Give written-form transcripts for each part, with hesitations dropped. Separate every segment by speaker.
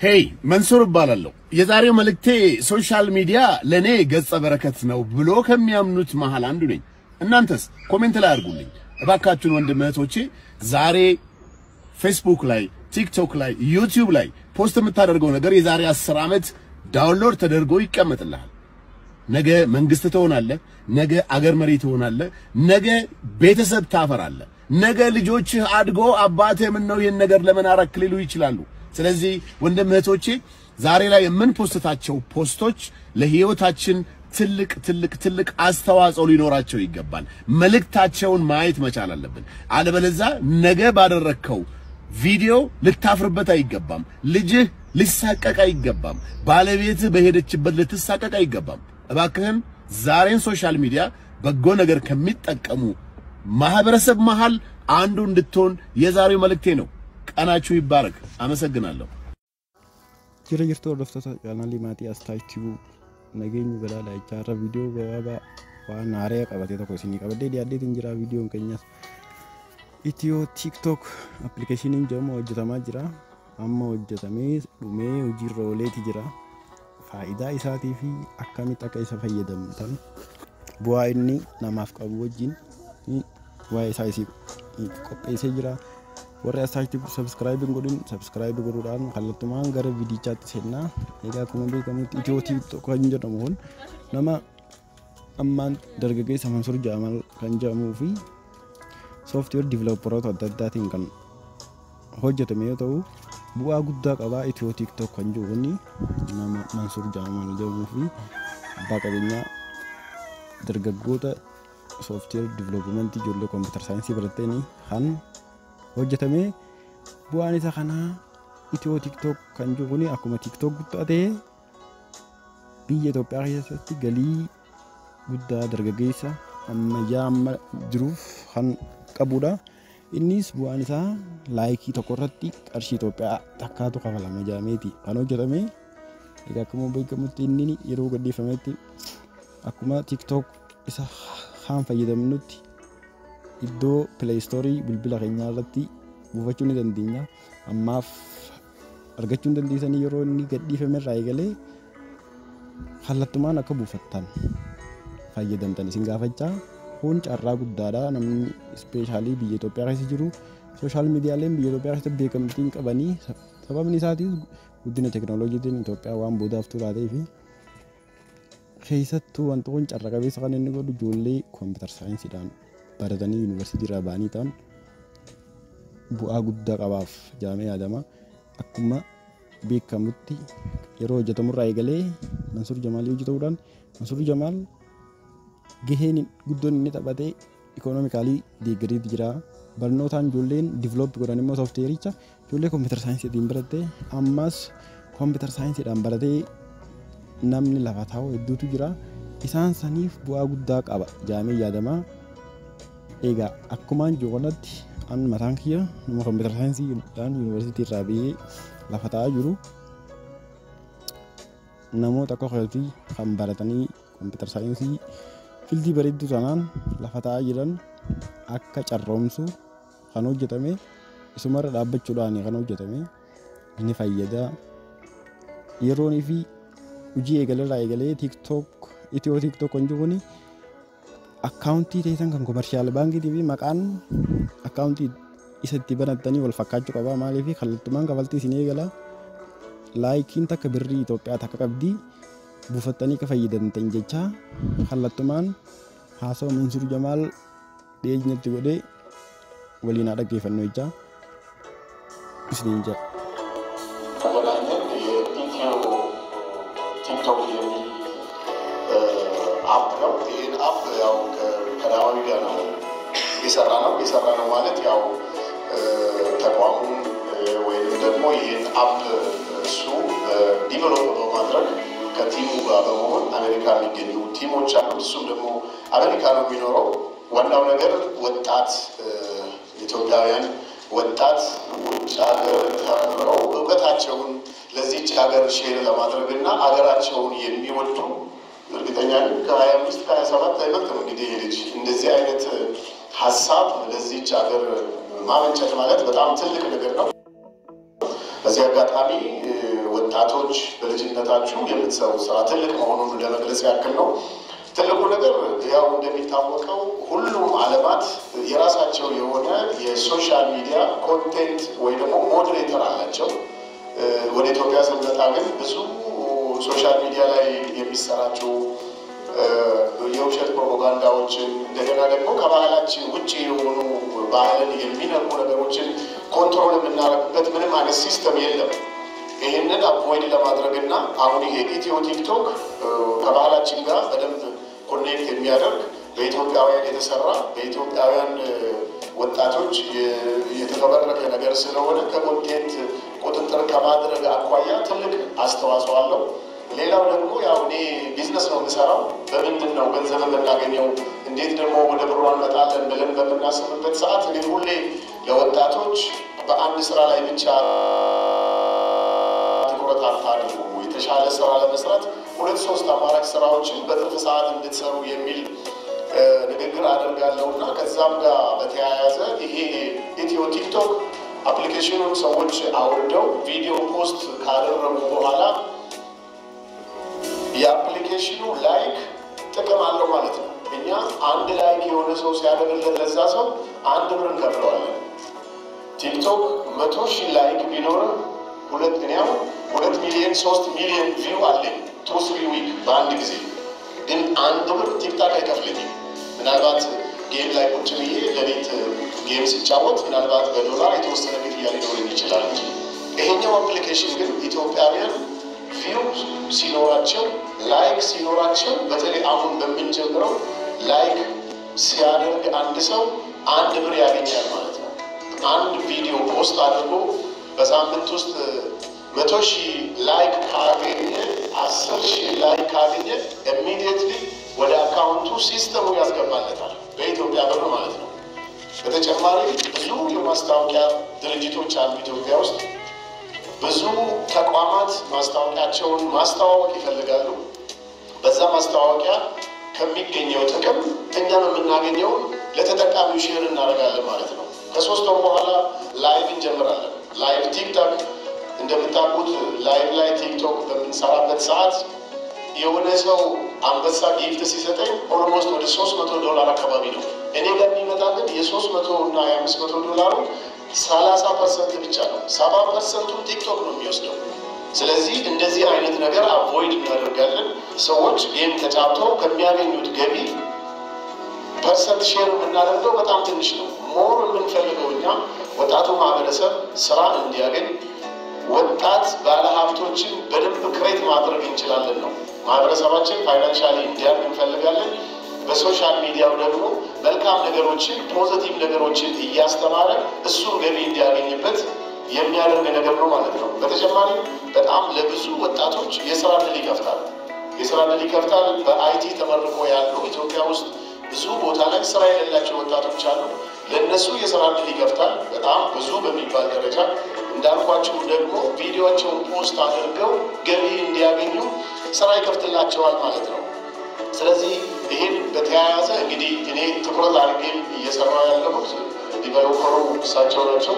Speaker 1: ሄይ መንሱር እባላለሁ የዛሬው መልእክቴ ሶሻል ሚዲያ ለኔ ገጸ በረከት ነው ብሎ ከሚያምኑት መሃል አንዱ ነኝ እናንተስ ኮሜንት ላይ አድርጉልኝ እባካችሁን ወንድም እህቶቼ ዛሬ ፌስቡክ ላይ ቲክቶክ ላይ ዩቲዩብ ላይ ፖስት የምታደርገው ነገር የዛሬ 10 ዓመት ዳውንሎድ ተደርጎ ይቀመጥልሃል ነገ መንግስት ትሆናለህ ነገ አገር መሪ ትሆናለህ ነገ ቤተሰብ ታፈራለህ ነገ ልጆችህ አድጎ አባቴ ምን ነው ይሄን ነገር ለምን አረክ ሊሉ ይችላሉ ስለዚህ ወንድም እህቶቼ ዛሬ ላይ ምን ፖስታቸው ፖስቶች ለህይወታችን ትልቅ አስተዋጽኦ ሊኖራቸው ይገባል መልእክታቸውን ማየት መቻል አለብን አለበለዛ ነገ ባደረከው ቪዲዮ ልታፍርበት አይገባም ልጅህ ሊሳቀቅ አይገባም ባለቤት በሄደችበት ልትሳቀቅ አይገባም እባክህን ዛሬን ሶሻል ሚዲያ በጎ ነገር ከሚጠቀሙ ማህበረሰብ መሃል አንዱ እንድትሆን የዛሬው መልእክቴ ነው ቀናችሁ ይባረክ አመሰግናለሁ
Speaker 2: ጅርጅርቶ ወደፍታ ቻናሊ ማቲ አስታይቲው ነገኝ በላላ ጃራ ቪዲዮ በባባ ዋና አሪያ ቀበቴ ተኮሲኒ ቀበዴ ዲያዴት እንጅራ ቪዲዮ እንከኛስ ኢትዮ ቲክቶክ አፕሊኬሽንን ጀሞ ወጅተማ ጅራ አማ ወጅተሜ ዱሜ ወጂሮ ሌቲ ጅራ ፋይዳ ኢሳቲ ፊ አካሚ ተከይሰ ፈየደምታን ቡአይኒ ናማፍ ቀቡ ወጂን ዋይ ሳይሲ ቆጴሴ ጅራ ወራ ሳይት ሰብስክራይቢንግ ጎድን ሰብስክራይብ ጎዱዳን ከለቱማን ገረ ቪዲዮ ቻት ሴና ኤጋ ኮሜንት ከሙት ኢትዮ ቲክቶክ ከንጀ ደሞን ነማ አማን ደርገገ ሰማንሱር ጃማል ከንጃሙ ፊ ሶፍትዌር ዲቨሎፐሮት ወደዳቲን ከን ሆጀተሜ ተው ቡአ ጉዳ ቀባ ኢትዮ ቲክቶክ ከንጆ ወኒ ነማ ማንሱር ጃማል ጀሙ ፊ ባቀበኛ ደርገጎተ ሶፍትዌር ዲቨሎፕመንት ጆሎ ኮምፒውተር ሳይንስ በረተኒ ሃን hojjetame bu'aan isa kana ኢትዮ ቲክቶክ kanju kuni akkuma ቲክቶክ guddate biyya Itoophiyaa keessatti galii guddaa dargaggeessa amma jiruuf kan qabudha innis bu'aan isaa laayikii tokko irratti qarshii Itoophiyaa takkaatu kafalama jaameeti kan hojjetame egaa akkuma beekamutti inni yeroo gadhiifametti akkuma ቲክቶክ isa haan fayyadamnutti iddoo play store bilbila keenya irratti buufachuu ni dandeenya ammaaf argachuu dandeessanii yeroo inni gadhiifame irraa eegalee hallattumaan akka buufattan fayyadamtan isin gaafachaa kun carraa guddaadha namni ispeeshaalii biyya Itoophiyaa keessa jiru sooshaal miidiyaaleen biyya Itoophiyaa keessatti beekamtiin qabanii sababni isaatiis guddina teknooloojiitiin Itoophiyaa waan boodaaf turaateef keessattuu wanti kun carraa qabeessa kan inni godhu ijoollee kompiitar saayinsiidhaan baratanii yuunivarsiitii irraa ba'anii ta'an bu'aa guddaa qabaaf jaamee yaadama akkuma beekamutti yeroo hojjetamurraa eegalee Mansuur Jamaal hojjetuudhaan Mansuur Jamaal gaheen guddoon inni taphatee ikoonoomikaalii deeggariitti jira barnootaan ijoolleen diiveloop godhan immoo soofteericha ijoollee kompiitar saayinsiitiin barattee ammas kompiitar saayinsiidhaan baratee namni lafa taa'u hedduutu jira isaan saniif bu'aa guddaa qaba jaamee yaadama egaa akkumaan joonatti an mataan kiyya nama kompiitar saayinsiidhaan yuunivarsiitii irraa ba'ee lafa taa'aa jiru namoota akka keessatti kan baratanii kompiitar saayinsii fiildii bareedduu sanaan lafa taa'aa jiran akka carroomsu kan hojjetame isumarra dhaabbachuudhaan kan hojjetame ni fayyada yeroonii fi hojii eegalerraa eegalee ቲክቶክ ኢትዮ ቲክቶክ kan jiru akkaawuntii teessan kan komershaal baankii fi maqaan akkaawuntii isatti banattanii wal fakkaachuu qaba maaliif kallattumaan kafaltii isin eegala laayikiin takka birrii Itoophiyaa takka qabdi buufattanii ka fayyadamtan jecha kallattumaan haasoo Mansuur Jamaal dhiyeenyatti godhee waliin dhaggeeffannoo jecha isiniin jedha
Speaker 3: ቲክቶክ የሚል አፕ ነው ይሄን አፕ ያው ከዳዋዊ ጋር ነው የሰራ ነው ማለት ያው ተቋሙን ወይም ደግሞ ይሄን አፕ እሱ ዲቨሎፕ በማድረግ ከቲሙ ጋር በመሆን አሜሪካ የሚገኙ ቲሞች አሉ እሱም ደግሞ አሜሪካ ነው የሚኖረው ዋናው ነገር ወጣት ኢትዮጵያውያን ወጣት ውጭ ሀገር ተምረው እውቀታቸውን ለዚህች ሀገር ሼር ለማድረግና ሀገራቸውን የሚወዱ እርግጠኛ ነኝ ከ25 ከ27 አይበልጥም እንግዲህ ልጅ እንደዚህ አይነት ሐሳብ ለዚህች ሀገር ማመንጨት ማለት በጣም ትልቅ ነገር ነው በዚህ አጋጣሚ ወጣቶች በልጅነታችሁ የምትሰሩት ስራ ትልቅ መሆኑን ለመግለጽ ያክል ነው። ትልቁ ነገር ያው እንደሚታወቀው ሁሉም ዓለማት የራሳቸው የሆነ የሶሻል ሚዲያ ኮንቴንት ወይ ደግሞ ሞዴሬተር አላቸው። ወደ ኢትዮጵያ ስንመጣ ግን ብዙ ሶሻል ሚዲያ ላይ የሚሰራጩ የውሸት ፕሮፓጋንዳዎችን እንደገና ደግሞ ከባህላችን ውጭ የሆኑ ባህልን የሚነኩ ነገሮችን ኮንትሮል የምናደርግበት ምንም አይነት ሲስተም የለም። ይህንን አቮይድ ለማድረግና አሁን ይሄ ኢትዮ ቲክቶክ ከባህላችን ጋር በደንብ ኮኔክት የሚያደርግ በኢትዮጵያውያን የተሰራ በኢትዮጵያውያን ወጣቶች የተፈበረከ ነገር ስለሆነ ከኮንቴንት ቁጥጥር ከማድረግ አኳያ ትልቅ አስተዋጽኦ አለው። ሌላው ደግሞ ያው እኔ ቢዝነስ ነው የምሰራው። በምንድን ነው ገንዘብ የምናገኘው፣ እንዴት ደግሞ ወደ ብሩ እንመጣለን ብለን በምናስብበት ሰዓት እኔ ሁሌ ለወጣቶች በአንድ ስራ ላይ ብቻ ትኩረት አታድርጉ፣ የተሻለ ስራ ለመስራት 2-3 አማራጭ ስራዎችን በትርፍ ሰዓት እንድትሰሩ የሚል ንግግር አደርጋለሁና ከዛም ጋር በተያያዘ ይሄ ኢትዮ ቲክቶክ አፕሊኬሽኑን ሰዎች አውርደው ቪዲዮ ፖስት ካደረጉ በኋላ የአፕሊኬሽኑ ላይክ ጥቅም አለው ማለት ነው። እኛ አንድ ላይክ የሆነ ሰው ሲያደርግለት ለዛ ሰው 1 ብር እንከፍለዋለን። ቲክቶክ 100,000 ላይክ ቢኖርም 2 ሚሊዮን 3 ሚሊዮን ቪው አለኝ 2-3 ዊክ በአንድ ጊዜ ግን 1 ብር ቲክቶክ አይከፍለኝም። ምናልባት ጌም ላይ ቁጭ ብዬ ለቤት ጌም ሲጫወት ምናልባት በዶላር የተወሰነ ክፍያ ሊኖረኝ ይችላል እንጂ ይሄኛው አፕሊኬሽን ግን ኢትዮጵያውያን ቪው ሲኖራቸው ላይክ ሲኖራቸው በተለይ አሁን በምንጀምረው ላይክ ሲያደርግ አንድ ሰው 1 ብር ያገኛል ማለት ነው። አንድ ቪዲዮ ፖስት አድርጎ በሳምንት ውስጥ 100,000 ላይክ ካገኘ 10,000 ላይክ ካገኘ ኢሚዲየትሊ ወደ አካውንቱ ሲስተሙ ያስገባለታል በኢትዮጵያ ብር ማለት ነው። በተጨማሪ ብዙ የማስታወቂያ ድርጅቶች አሉ ኢትዮጵያ ውስጥ። ብዙ ተቋማት ማስታወቂያቸውን ማስተዋወቅ ይፈልጋሉ። በዛ ማስታወቂያ ከሚገኘው ጥቅም እኛም የምናገኘው ለተጠቃሚው ሼር እናደርጋለን ማለት ነው። ከ3 ወር በኋላ ላይቭ እንጀምራለን። ላይቭ ቲክቶክ እንደምታውቁት ላይቭ ላይ ቲክቶክ በምንሰራበት ሰዓት የሆነ ሰው አንበሳ ጊፍት ሲሰጠኝ ኦልሞስት ወደ $300 አካባቢ ነው። እኔ ጋር የሚመጣ ግን የ300 እና የ500 $30% ብቻ ነው። 70% ቲክቶክ ነው የሚወስደው። ስለዚህ እንደዚህ አይነት ነገር አቮይድ እናደርጋለን። ሰዎች ጌም ተጫውተው ከሚያገኙት ገቢ ፐርሰንት ሼር የምናደርገው በጣም ትንሽ ነው። ሞር የምንፈልገው እኛ ወጣቱ ማህበረሰብ ስራ እንዲያገኝ ወጣት ባለሀብቶችን በደንብ ክሬት ማድረግ እንችላለን ነው። ማህበረሰባችን ፋይናንሻሊ እንዲያድግ እንፈልጋለን። በሶሻል ሚዲያው ደግሞ መልካም ነገሮችን ፖዚቲቭ ነገሮችን እያስተማረ እሱን ገቢ እንዲያገኝበት የሚያደርግ ነገር ነው ማለት ነው። በተጨማሪ በጣም ለብዙ ወጣቶች የስራ ዕድል ይከፍታል። የስራ ዕድል ይከፍታል። በአይቲ ተመርቆ ያሉ ኢትዮጵያ ውስጥ ብዙ ቦታ ላይ ስራ የሌላቸው ወጣቶች አሉ። ለነሱ የስራ ዕድል ይከፍታል በጣም ብዙ በሚባል ደረጃ። እንዳልኳችሁ ደግሞ ቪዲዮቸውን ፖስት አድርገው ገቢ እንዲያገኙ ስራ ይከፍትላቸዋል ማለት ነው። ስለዚህ ይሄን በተያያዘ እንግዲህ እኔ ትኩረት አድርጌ እየሰራሁ ያለሁት ዲቨሎፐሩ እሳቸው ናቸው።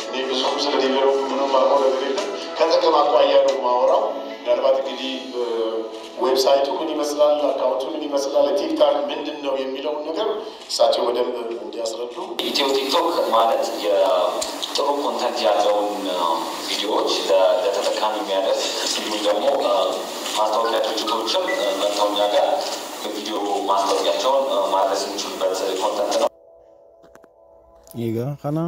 Speaker 3: እኔ ብዙም ስለ ዲቨሎፕ ምንም አውቀው ነገር የለም። ከጥቅም አኳያ ነው የማወራው። ምናልባት እንግዲህ ዌብሳይቱ ምን ይመስላል፣ አካውንቱ ምን ይመስላል፣ ቲክታክ ምንድን ነው የሚለውን ነገር እሳቸው በደንብ እንዲያስረዱ።
Speaker 4: ኢትዮ ቲክቶክ ማለት የጥሩ ኮንተንት ያለውን ቪዲዮዎች ለተጠቃሚ የሚያደርስ እንዲሁም ደግሞ ማስታወቂያ ድርጅቶችም መጥተው እኛ ጋር በቪዲዮ ማስታወቂያቸውን ማድረስ የሚችሉበት ኮንተንት ነው።
Speaker 2: ኤጋ ከና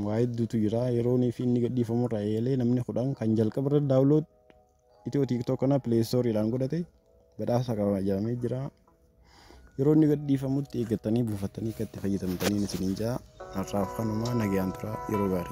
Speaker 2: ዋይዱቱ ጅራ የሮኒ ፊኒ ገዲፈሙ ራኤሌ ነምኒ ኩዳን ከን ጀልቀብረ ዳውንሎድ ኢትዮ ቲክቶክ ከና ፕሌይ ስቶር ኢላን ጎዳቴ በዳሳ ካባጃሜ ጅራ የሮኒ ገዲፈሙት ኤገተኒ ቡፈተኒ ከት ፈይተምተኒ ንስንጃ አራፍ ከኑማ ነጊያን ቱራ የሮ ጋሪ